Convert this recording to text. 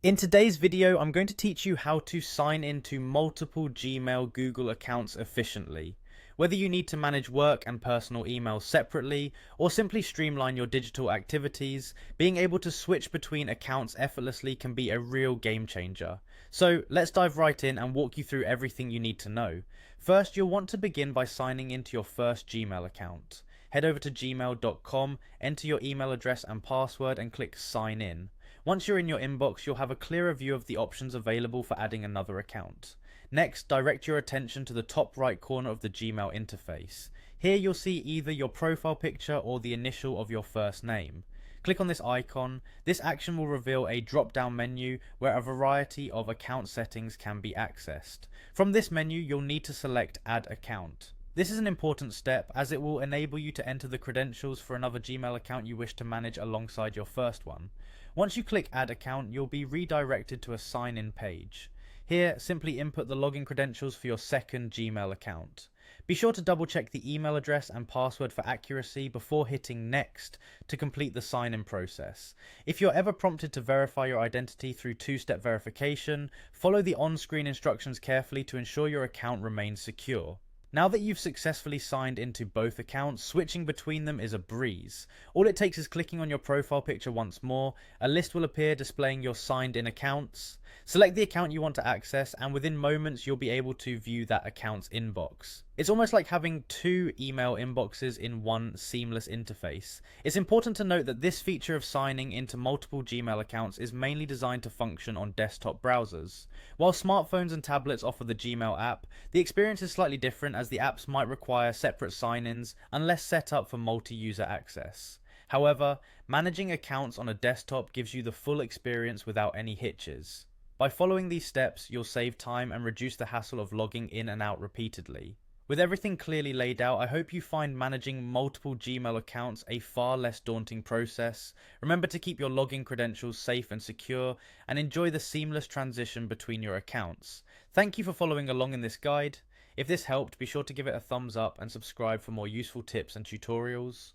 In today's video, I'm going to teach you how to sign into multiple Gmail Google accounts efficiently. Whether you need to manage work and personal emails separately, or simply streamline your digital activities, being able to switch between accounts effortlessly can be a real game changer. So let's dive right in and walk you through everything you need to know. First, you'll want to begin by signing into your first Gmail account. Head over to gmail.com, enter your email address and password and click sign in. Once you're in your inbox, you'll have a clearer view of the options available for adding another account. Next, direct your attention to the top right corner of the Gmail interface. Here you'll see either your profile picture or the initial of your first name. Click on this icon. This action will reveal a drop-down menu where a variety of account settings can be accessed. From this menu, you'll need to select Add Account. This is an important step as it will enable you to enter the credentials for another Gmail account you wish to manage alongside your first one. Once you click Add Account, you'll be redirected to a sign-in page. Here, simply input the login credentials for your second Gmail account. Be sure to double check the email address and password for accuracy before hitting Next to complete the sign-in process. If you're ever prompted to verify your identity through two-step verification, follow the on-screen instructions carefully to ensure your account remains secure. Now that you've successfully signed into both accounts, switching between them is a breeze. All it takes is clicking on your profile picture once more, a list will appear displaying your signed in accounts. Select the account you want to access and within moments you'll be able to view that account's inbox. It's almost like having two email inboxes in one seamless interface. It's important to note that this feature of signing into multiple Gmail accounts is mainly designed to function on desktop browsers. While smartphones and tablets offer the Gmail app, the experience is slightly different as the apps might require separate sign-ins unless set up for multi-user access. However, managing accounts on a desktop gives you the full experience without any hitches. By following these steps, you'll save time and reduce the hassle of logging in and out repeatedly. With everything clearly laid out, I hope you find managing multiple Gmail accounts a far less daunting process. Remember to keep your login credentials safe and secure, and enjoy the seamless transition between your accounts. Thank you for following along in this guide. If this helped, be sure to give it a thumbs up and subscribe for more useful tips and tutorials.